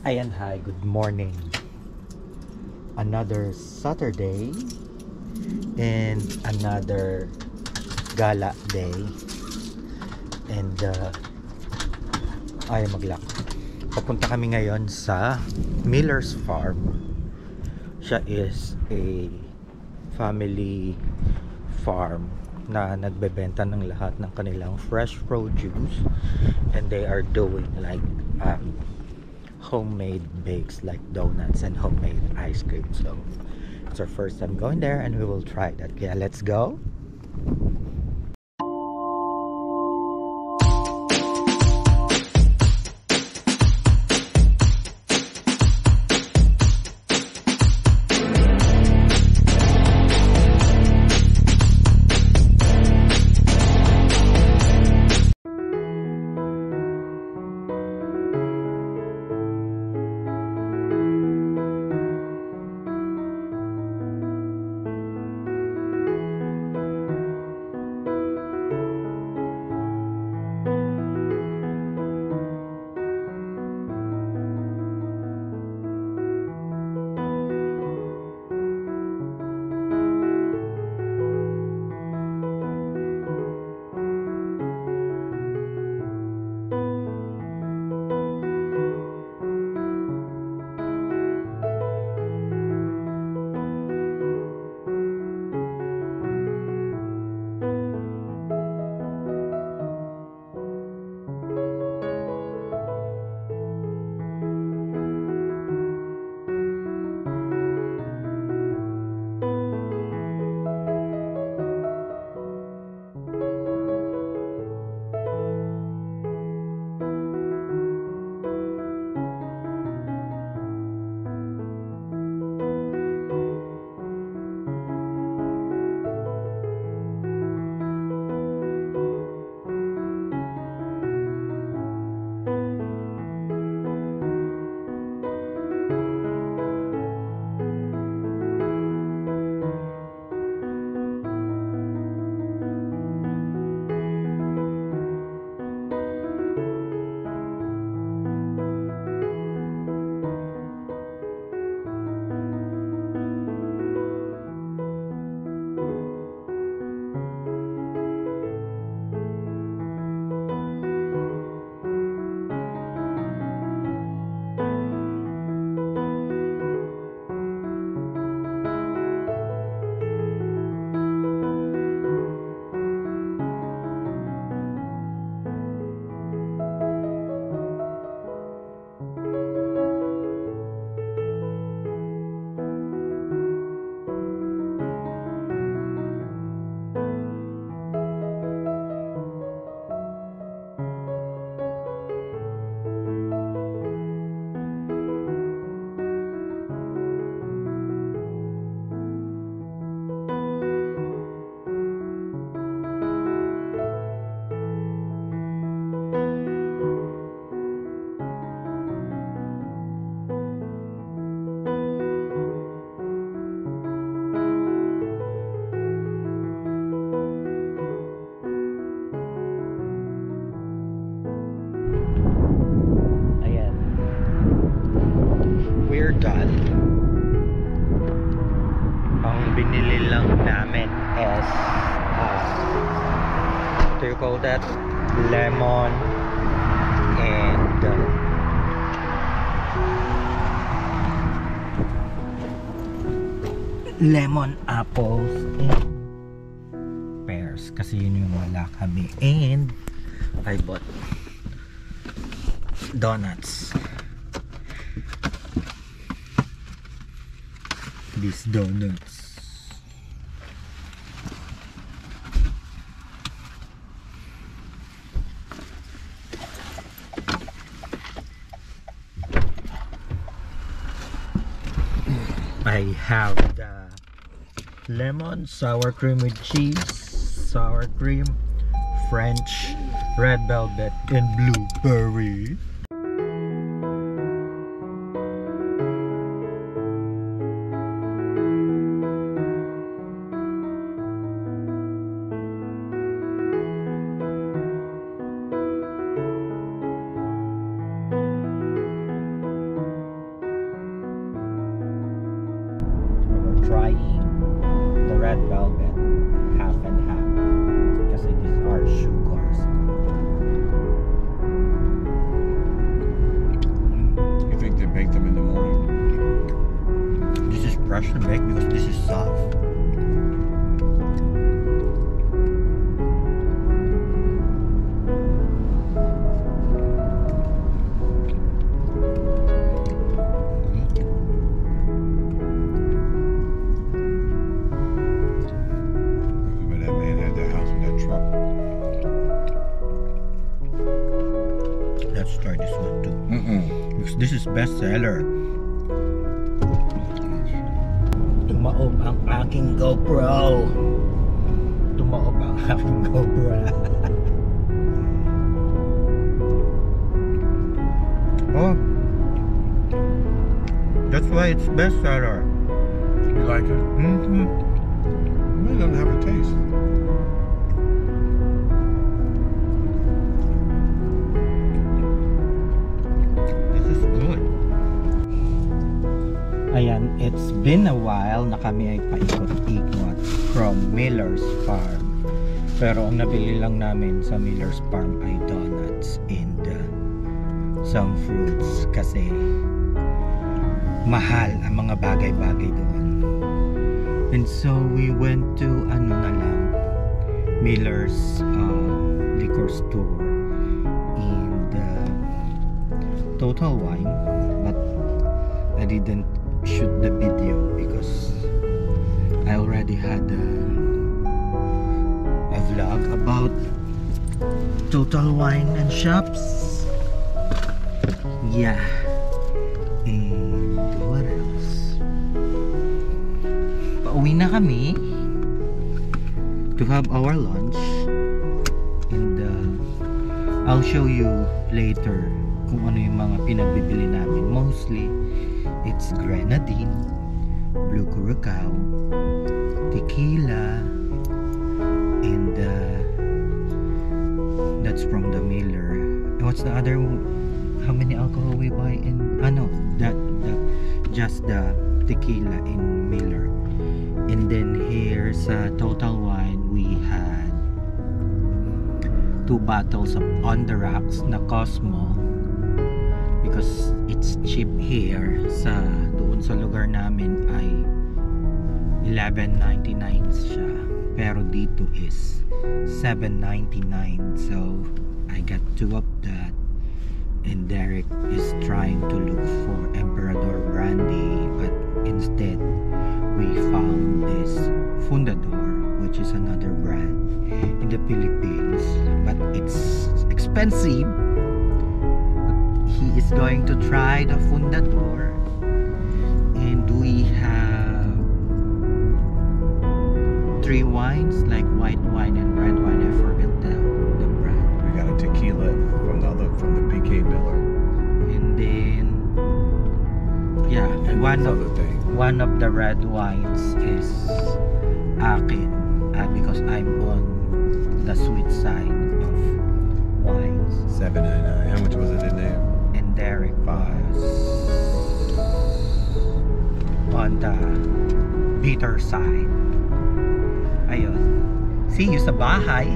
Ayan, hi, good morning. Another Saturday and another gala day. And ay maglak. Papunta kami ngayon sa Miller's Farm. Siya is a family farm na nagbebenta ng lahat ng kanilang fresh produce, and they are doing like homemade bakes like donuts and homemade ice cream. So it's our first time going there and we will try that. Yeah, let's go. We're done. Ang binili lang namin is what do you call that? Lemon and lemon apples and pears kasi yun yung wala kami, and I bought donuts. These donuts. I have the lemon, sour cream with cheese, sour cream, French, red velvet, and blueberry. red velvet, half and half. Kasi these are sugars. You think they bake them in the morning? This is freshly baked because this is soft. But that man had that house with that truck. Let's try this one too. Because this is bestseller. Tumaob ang aking GoPro. Tumaob ang aking GoPro. Oh, that's why it's bestseller. You like it? Mm-hmm. It doesn't have a taste. This is good. Ayan, it's been a while na kami ay paikot-ikot from Miller's Farm. Pero ang nabili lang namin sa Miller's Farm ay donuts and some fruits kasi mahal ang mga bagay-bagay doon. And so we went to Miller's liquor store and Total Wine, but I didn't shoot the video because I already had a vlog about Total Wine and shops. Yeah. And what else? Pauwi na kami to have our lunch and I'll show you later kung ano yung mga pinagbibili namin. Mostly it's grenadine, blue curacao, tequila, and that's from the Miller. What's the other? How many alcohol we buy in? Just the tequila in Miller. And then here sa Total Wine we had 2 bottles of On the Rocks na Cosmo because it's cheap here. Doon sa lugar namin ay $11.99 siya, pero dito is $7.99. So I got 2 of that. And Derek is trying to look for Emperador Brandy, but instead we found this Fundador, which is another brand in the Philippines, but it's expensive. He is going to try the Fundador, and we have 3 wines, like white wine and red wine. I forget the brand. We got a tequila from the PK Miller. And then yeah, And one of the red wines is akin because I'm on the sweet side of wines. $7.99. How much was it in there? And Derek was on the bitter side. Ayun. See you sa bahay.